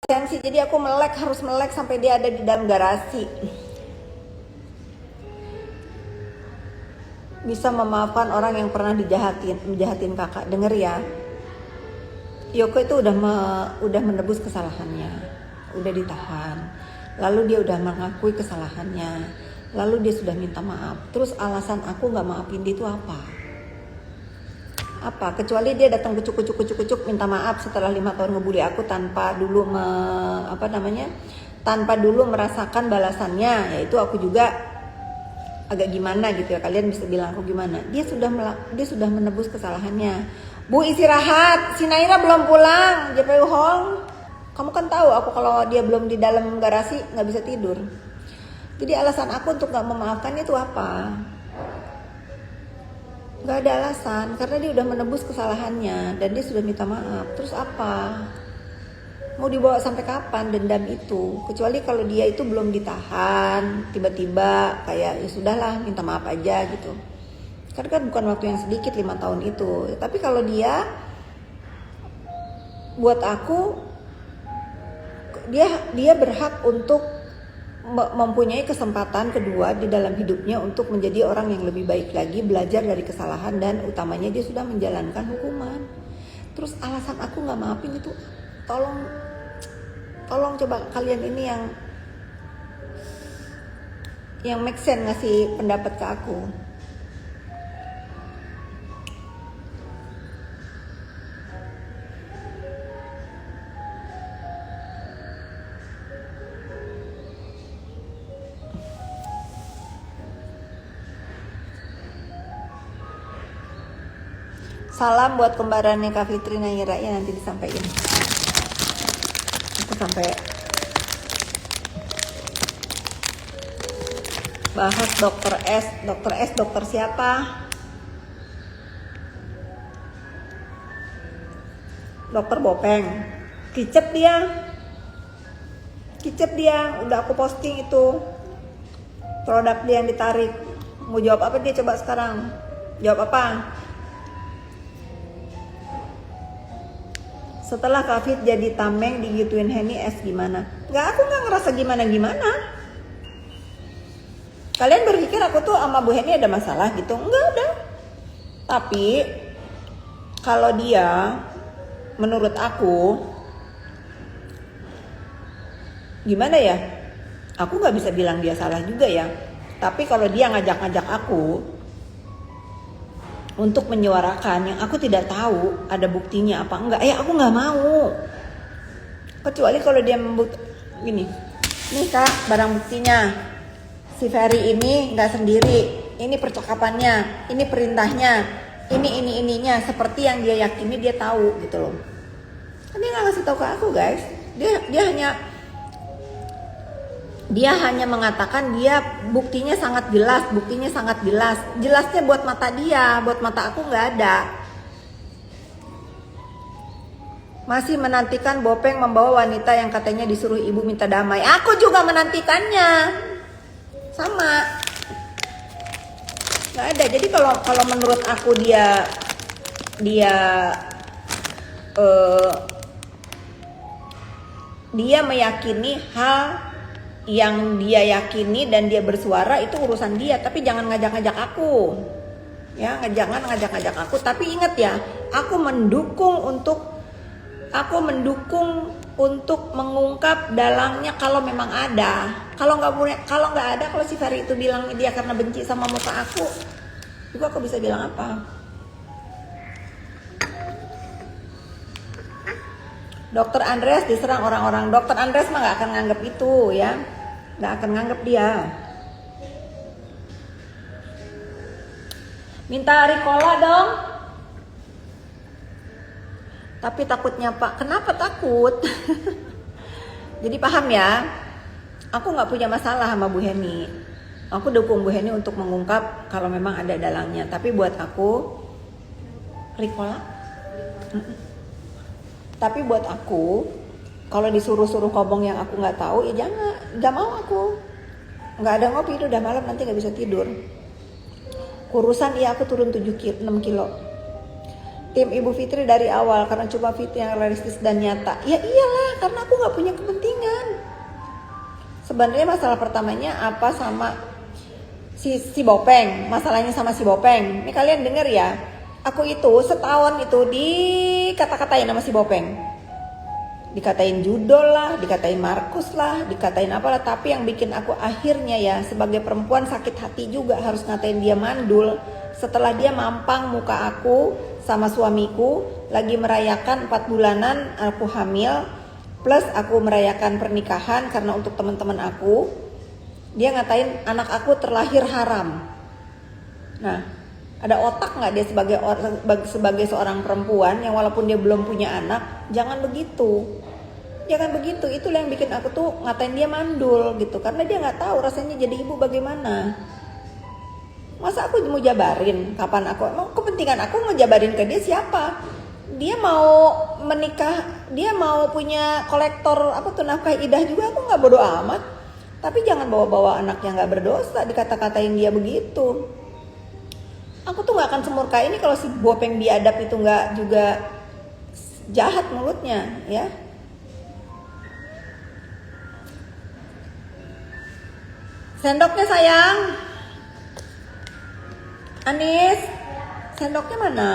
Sensi, jadi aku harus melek sampai dia ada di dalam garasi. Bisa memaafkan orang yang pernah menjahatin kakak. Denger ya, Yoko itu udah menebus kesalahannya, udah ditahan, lalu dia udah mengakui kesalahannya, lalu dia sudah minta maaf. Terus alasan aku nggak maafin dia itu apa? Kecuali dia datang kucuk minta maaf setelah 5 tahun ngebully aku tanpa dulu tanpa dulu merasakan balasannya. Yaitu aku juga agak gimana gitu ya, kalian bisa bilang aku gimana. Dia sudah menebus kesalahannya. Bu, istirahat, si Naira belum pulang, JPU Hong. Kamu kan tahu aku kalau dia belum di dalam garasi nggak bisa tidur. Jadi alasan aku untuk nggak memaafkan itu apa? Gak ada alasan, karena dia udah menebus kesalahannya dan dia sudah minta maaf. Terus apa? Mau dibawa sampai kapan dendam itu? Kecuali kalau dia itu belum ditahan, tiba-tiba kayak ya sudahlah minta maaf aja gitu. Karena kan bukan waktu yang sedikit 5 tahun itu. Tapi kalau dia, buat aku, dia berhak untuk mempunyai kesempatan kedua di dalam hidupnya untuk menjadi orang yang lebih baik lagi, belajar dari kesalahan, dan utamanya dia sudah menjalankan hukuman. Terus alasan aku nggak maafin itu, tolong coba kalian ini yang make sense ngasih pendapat ke aku. Salam buat kembarannya Kak Fitri Naira, ya nanti disampaikan. Aku sampai bahas dokter S, dokter siapa? Dokter Bopeng. Kicep dia, udah aku posting itu produk dia yang ditarik. Mau jawab apa dia coba sekarang? Jawab apa? Setelah Kak jadi tameng digituin Henny S gimana? Aku nggak ngerasa gimana. Kalian berpikir aku tuh sama Bu Henny ada masalah gitu? Enggak ada. Tapi kalau dia, menurut aku, gimana ya? Aku nggak bisa bilang dia salah juga ya. Tapi kalau dia ngajak-ngajak aku untuk menyuarakan yang aku tidak tahu ada buktinya apa enggak, aku nggak mau. Kecuali kalau dia gini, nih Kak, barang buktinya si Ferry ini nggak sendiri, ini percakapannya, ini perintahnya, ininya, seperti yang dia yakini dia tahu gitu loh. Kan dia nggak ngasih tahu ke aku guys, dia hanya mengatakan buktinya sangat jelas. Jelasnya buat mata dia, buat mata aku nggak ada. Masih menantikan Bopeng membawa wanita yang katanya disuruh ibu minta damai. Aku juga menantikannya, sama. Nggak ada. Jadi kalau menurut aku dia meyakini hal yang dia yakini dan dia bersuara, itu urusan dia, tapi jangan ngajak-ngajak aku. Ya, jangan ngajak-ngajak aku, tapi ingat ya, aku mendukung untuk mengungkap dalangnya kalau memang ada. Kalau nggak ada, kalau si Ferry itu bilang dia karena benci sama muka aku, juga aku bisa bilang apa? Dokter Andreas diserang orang-orang. Dokter Andreas mah nggak akan nganggap itu ya, nggak akan nganggap dia. Minta Ricola dong. Tapi takutnya Pak, kenapa takut? Jadi paham ya, aku nggak punya masalah sama Bu Henny. Aku dukung Bu Henny untuk mengungkap kalau memang ada dalangnya. Tapi buat aku, Ricola. Tapi buat aku, kalau disuruh-suruh ngomong yang aku nggak tahu, ya jangan, nggak mau aku. Nggak ada ngopi, itu udah malam nanti nggak bisa tidur. Kurusan aku turun 6 kilo. Tim Ibu Fitri dari awal karena cuma Fitri yang realistis dan nyata. Ya iyalah, karena aku nggak punya kepentingan. Sebenarnya masalah pertamanya apa sama si Bopeng, masalahnya sama si Bopeng. Ini kalian denger ya, aku itu setahun itu dikata-katain sama si Bopeng. Dikatain judol lah, dikatain Markus lah, dikatain apalah. Tapi yang bikin aku akhirnya ya sebagai perempuan sakit hati juga harus ngatain dia mandul. Setelah dia mampang muka aku sama suamiku lagi merayakan 4 bulanan aku hamil. Plus aku merayakan pernikahan karena untuk teman-teman aku. Dia ngatain anak aku terlahir haram. Nah, ada otak nggak dia sebagai seorang perempuan yang walaupun dia belum punya anak, jangan begitu. Jangan begitu, itulah yang bikin aku tuh ngatain dia mandul gitu. Karena dia nggak tahu rasanya jadi ibu bagaimana. Masa aku mau jabarin kapan aku, kepentingan aku mau jabarin ke dia siapa? Dia mau menikah, dia mau punya kolektor apa tuh nafkah idah juga, aku nggak bodo amat. Tapi jangan bawa-bawa anak yang nggak berdosa dikata-katain dia begitu. Aku tuh nggak akan semurka ini kalau si Bopeng biadab itu nggak juga jahat mulutnya, ya. Sendoknya sayang. Anis, sendoknya mana?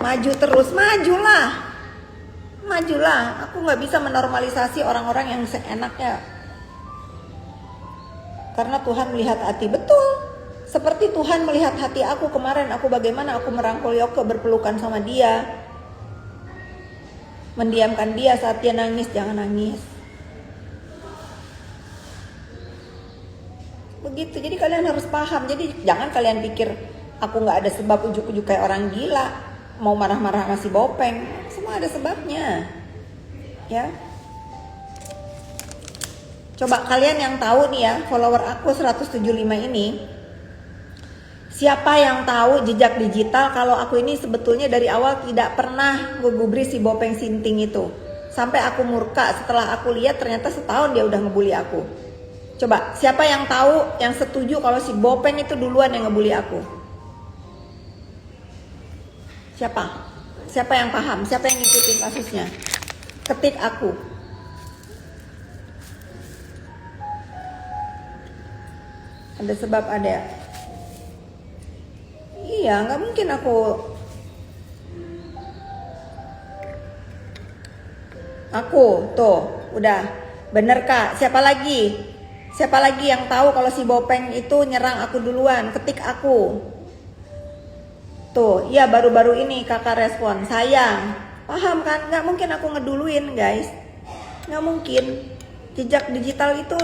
Maju terus, majulah. Aku nggak bisa menormalisasi orang-orang yang seenaknya. Karena Tuhan melihat hati, betul. Seperti Tuhan melihat hati aku kemarin, aku bagaimana aku merangkul Yoko berpelukan sama dia. Mendiamkan dia saat dia nangis, jangan nangis. Begitu, jadi kalian harus paham. Jadi jangan kalian pikir aku nggak ada sebab ujuk-ujuk kayak orang gila mau marah-marah sama si Bopeng. Semua ada sebabnya, ya. Coba kalian yang tahu nih ya, follower aku 175 ini, siapa yang tahu jejak digital kalau aku ini sebetulnya dari awal tidak pernah ngegubris si Bopeng Sinting itu. Sampai aku murka setelah aku lihat ternyata setahun dia udah ngebully aku. Coba, siapa yang tahu, yang setuju kalau si Bopeng itu duluan yang ngebully aku? Siapa? Siapa yang paham? Siapa yang ngikutin kasusnya? Ketik aku. Ada sebab ada. Iya, nggak mungkin aku. Tuh, udah. Bener Kak, siapa lagi? Siapa lagi yang tahu kalau si Bopeng itu nyerang aku duluan? Ketik aku. Tuh, ya baru-baru ini kakak respon. Sayang, paham kan? Gak mungkin aku ngeduluin guys. Gak mungkin. Jejak digital itu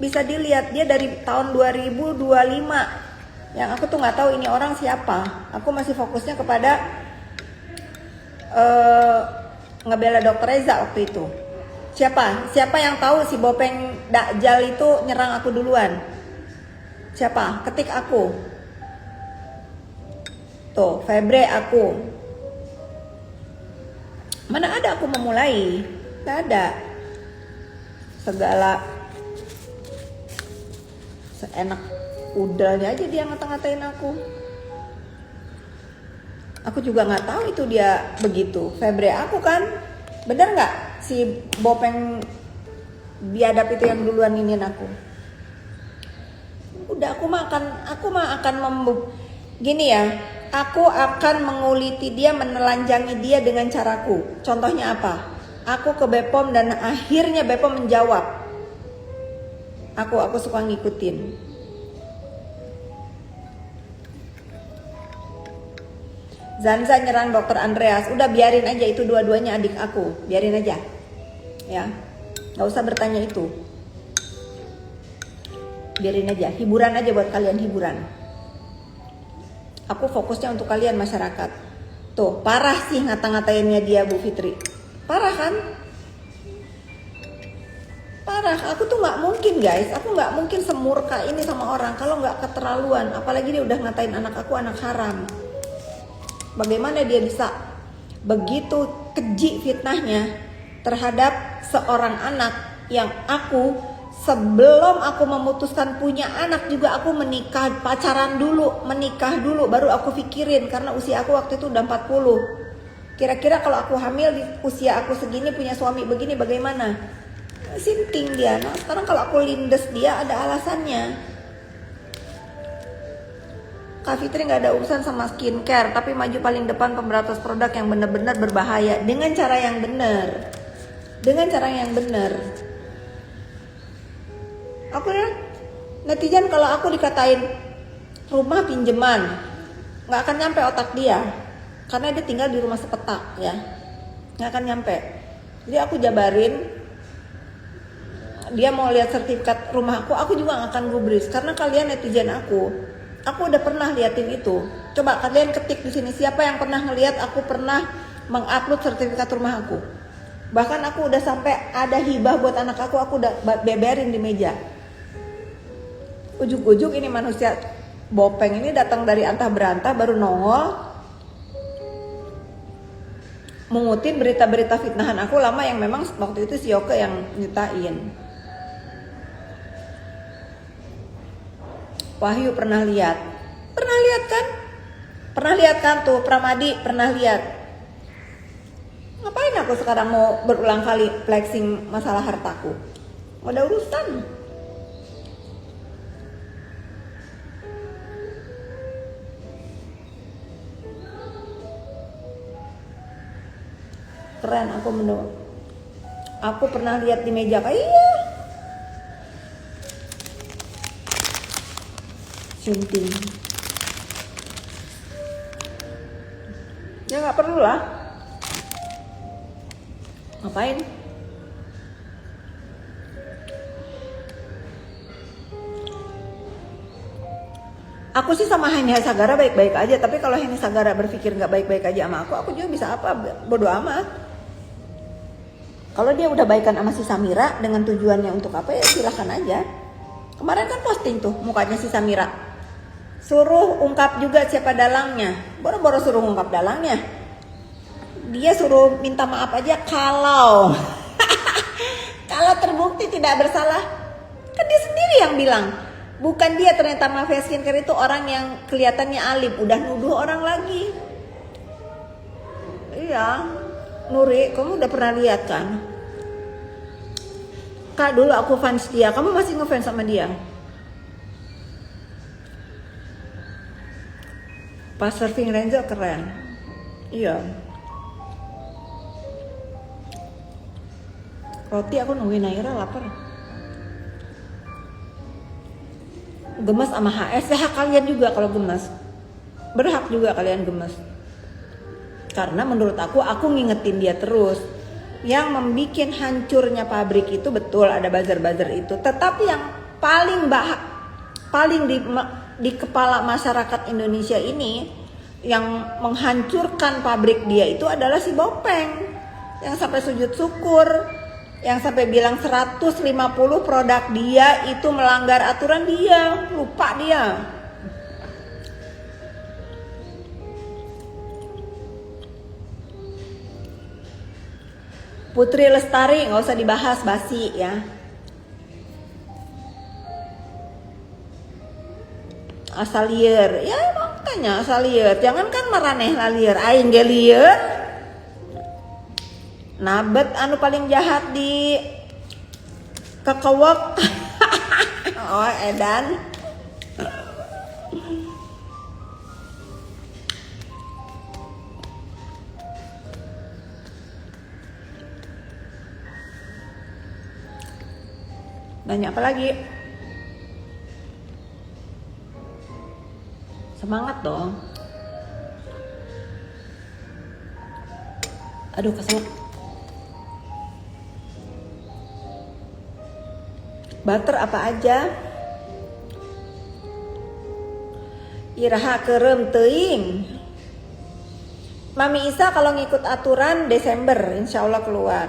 bisa dilihat. Dia dari tahun 2025. Yang aku tuh gak tahu ini orang siapa. Aku masih fokusnya kepada ngebela Dokter Reza waktu itu. Siapa yang tahu si Bopeng Dakjal itu nyerang aku duluan? Siapa? Ketik aku. Tuh, Febre aku. Mana ada aku memulai? Gak ada. Segala seenak udalnya aja dia ngata-ngatain aku. Aku juga nggak tahu itu dia begitu. Febre aku kan, bener nggak? Si Bopeng biadab itu yang duluan iniin aku. Udah aku mah akan gini ya, aku akan menguliti dia, menelanjangi dia dengan caraku. Contohnya apa? Aku ke Bepom dan akhirnya Bepom menjawab. Aku suka ngikutin. Zanza nyerang Dokter Andreas, udah biarin aja, itu dua-duanya adik aku, biarin aja. Ya, nggak usah bertanya itu, biarin aja, hiburan aja buat kalian, hiburan. Aku fokusnya untuk kalian masyarakat. Tuh, parah sih ngata-ngatainnya dia Bu Fitri, parah kan? Parah, aku tuh nggak mungkin guys, aku nggak mungkin semurka ini sama orang kalau nggak keterlaluan. Apalagi dia udah ngatain anak aku anak haram. Bagaimana dia bisa begitu keji fitnahnya terhadap seorang anak yang aku sebelum aku memutuskan punya anak juga aku menikah, menikah dulu baru aku pikirin, karena usia aku waktu itu udah 40. Kira-kira kalau aku hamil di usia aku segini punya suami begini bagaimana? Sinting dia. Nah sekarang kalau aku lindes dia ada alasannya. Kak Fitri nggak ada urusan sama skincare, tapi maju paling depan pemberantas produk yang benar-benar berbahaya dengan cara yang benar. Dengan cara yang benar. Aku ya netizen kalau aku dikatain rumah pinjaman, nggak akan nyampe otak dia, karena dia tinggal di rumah sepetak ya, nggak akan nyampe. Jadi aku jabarin, dia mau lihat sertifikat rumah aku juga nggak akan gubris, karena kalian netizen aku udah pernah liatin itu. Coba kalian ketik di sini siapa yang pernah ngeliat aku pernah mengupload sertifikat rumah aku. Bahkan aku udah sampai ada hibah buat anak aku udah beberin di meja. Ujuk-ujuk ini manusia bopeng ini datang dari antah berantah baru nongol mengutin berita-berita fitnahan aku lama yang memang waktu itu si Yoke yang nyutain. Wahyu pernah lihat kan? Pernah lihat kan tuh Pramadi pernah lihat. Ngapain aku sekarang mau berulang kali flexing masalah hartaku? Udah urusan. Keren aku pernah lihat di meja kayak iya. Sinting. Ya nggak perlu lah. Ngapain? Aku sih sama Heni Sagara baik-baik aja, tapi kalau Heni Sagara berpikir nggak baik-baik aja sama aku juga bisa apa? Bodo amat. Kalau dia udah baikan sama si Samira dengan tujuannya untuk apa ya silahkan aja. Kemarin kan posting tuh mukanya si Samira. Suruh ungkap juga siapa dalangnya. Boro-boro suruh ungkap dalangnya. Dia suruh minta maaf aja kalau kalau terbukti tidak bersalah. Kan dia sendiri yang bilang. Bukan dia ternyata Mafia Skincare itu orang yang kelihatannya alim. Udah nuduh orang lagi. Iya. Nuri, kamu udah pernah lihat kan? Kak dulu aku fans dia. Kamu masih ngefans sama dia? Pas surfing Renzo keren. Iya. Roti aku nungguin Naira lapar. Gemes sama HS ya kalian juga kalau gemes. Berhak juga kalian gemes. Karena menurut aku ngingetin dia terus. Yang membikin hancurnya pabrik itu betul ada buzzer-buzzer itu. Tetapi yang paling di kepala masyarakat Indonesia ini yang menghancurkan pabrik dia itu adalah si Bopeng yang sampai sujud syukur, yang sampai bilang 150 produk dia itu melanggar aturan dia, lupa dia. Putri Lestari nggak usah dibahas basi ya. Asal lieur, ya makanya asal lieur. Jangan kan maraneh lah lieur, aing ge lieur. Nabet anu paling jahat di kekewek. Oh edan. Nanya apa lagi? Semangat dong. Aduh kesel. Butter apa aja? Iraha kerem teuing. Mami Isa kalau ngikut aturan Desember insya Allah keluar.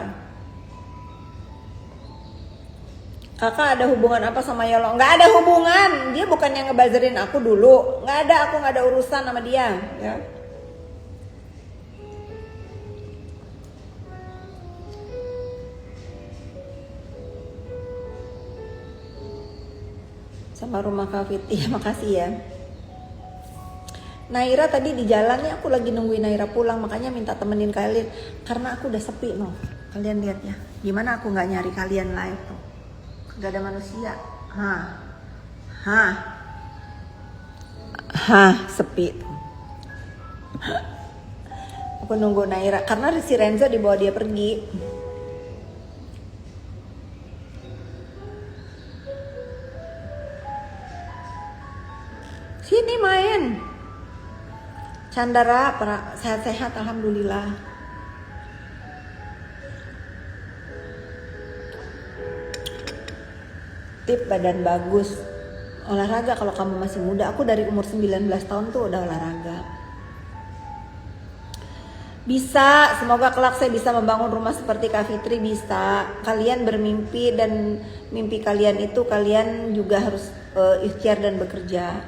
Kakak ada hubungan apa sama Yolo? Nggak ada hubungan. Dia bukan yang ngebazerin aku dulu. Nggak ada, aku nggak ada urusan sama dia. Ya. Sama rumah Kak Fitri, makasih ya. Naira tadi di jalannya aku lagi nungguin Naira pulang, makanya minta temenin kalian karena aku udah sepi no. Kalian lihat ya, gimana aku nggak nyari kalian live tuh, gak ada manusia. Sepi. Aku nunggu Naira karena si Renzo dibawa dia pergi. Sini main. Chandra, sehat-sehat alhamdulillah. Tip badan bagus. Olahraga kalau kamu masih muda. Aku dari umur 19 tahun tuh udah olahraga. Bisa, semoga kelak saya bisa membangun rumah seperti Kak Fitri. Bisa. Kalian bermimpi dan mimpi kalian itu kalian juga harus ikhtiar dan bekerja.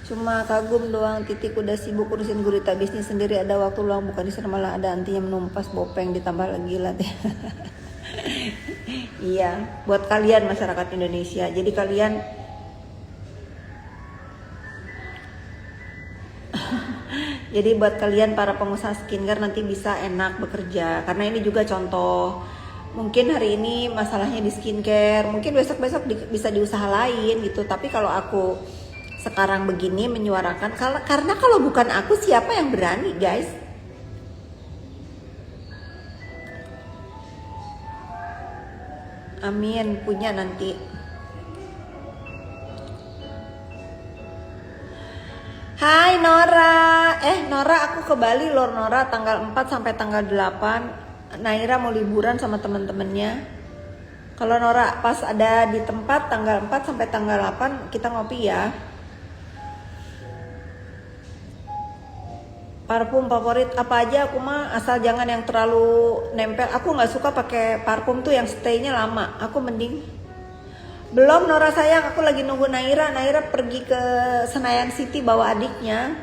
Cuma kagum doang, Titik udah sibuk urusin gurita bisnis sendiri, ada waktu luang bukan di sana malah ada antinya menumpas bopeng ditambah lagi lah. Iya, buat kalian masyarakat Indonesia. Jadi kalian jadi buat kalian para pengusaha skincare nanti bisa enak bekerja. Karena ini juga contoh. Mungkin hari ini masalahnya di skincare, mungkin besok-besok bisa di usaha lain gitu. Tapi kalau aku sekarang begini menyuarakan, karena kalau bukan aku siapa yang berani guys. Amin, punya nanti. Hai Nora. Nora, aku ke Bali loh Nora, tanggal 4 sampai tanggal 8. Naira mau liburan sama temen-temennya. Kalau Nora pas ada di tempat tanggal 4 sampai tanggal 8 kita ngopi ya. Parfum favorit apa aja aku mah, asal jangan yang terlalu nempel. Aku nggak suka pakai parfum tuh yang stay-nya lama. Aku mending belum Nora sayang, aku lagi nunggu Naira. Naira pergi ke Senayan City bawa adiknya.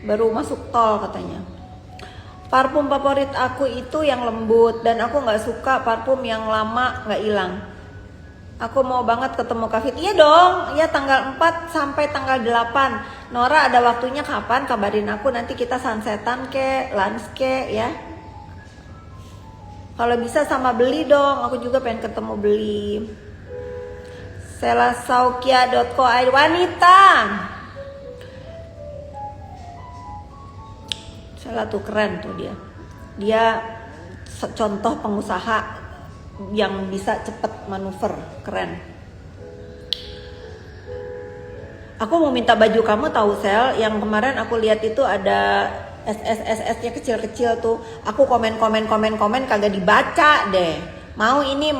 Baru masuk tol katanya. Parfum favorit aku itu yang lembut dan aku nggak suka parfum yang lama nggak hilang. Aku mau banget ketemu Kak Fit. Iya dong, ya tanggal 4 sampai tanggal 8. Nora ada waktunya kapan kabarin aku, nanti kita sunsetan ke, lunch ke ya. Kalau bisa sama beli dong, aku juga pengen ketemu beli. Selasaukia.co air wanita. Salah tuh keren tuh dia. Dia contoh pengusaha yang bisa cepet manuver, keren. Aku mau minta baju kamu tahu Sel, yang kemarin aku lihat itu ada SS-nya kecil-kecil tuh. Aku komen kagak dibaca deh. Mau ini.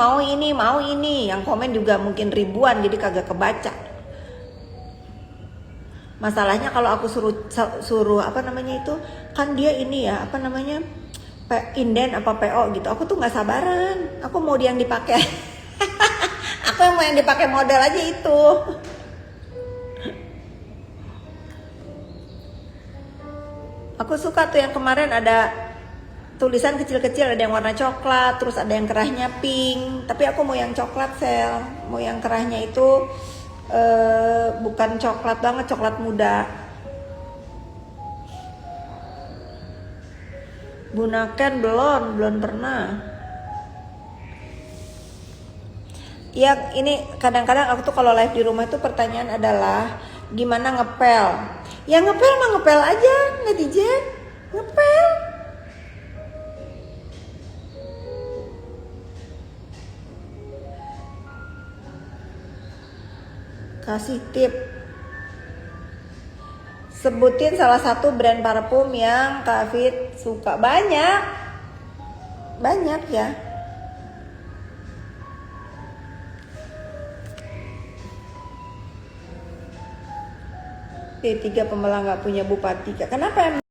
Yang komen juga mungkin ribuan jadi kagak kebaca. Masalahnya kalau aku suruh apa namanya itu, kan dia ini ya, apa namanya? Inden apa PO gitu. Aku tuh nggak sabaran. Aku mau yang dipakai. Aku yang mau yang dipakai model aja itu. Aku suka tuh yang kemarin ada tulisan kecil-kecil, ada yang warna coklat, terus ada yang kerahnya pink. Tapi aku mau yang coklat Sel. Mau yang kerahnya itu bukan coklat banget, coklat muda. Gunakan belum pernah. Ya ini kadang-kadang aku tuh kalau live di rumah itu pertanyaan adalah gimana ngepel. Ya ngepel mah ngepel aja netizen, ngepel. Kasih tip. Sebutin salah satu brand parfum yang Kak Fit suka. Banyak ya. P3 Pemalang gak punya bupati. Kenapa emang?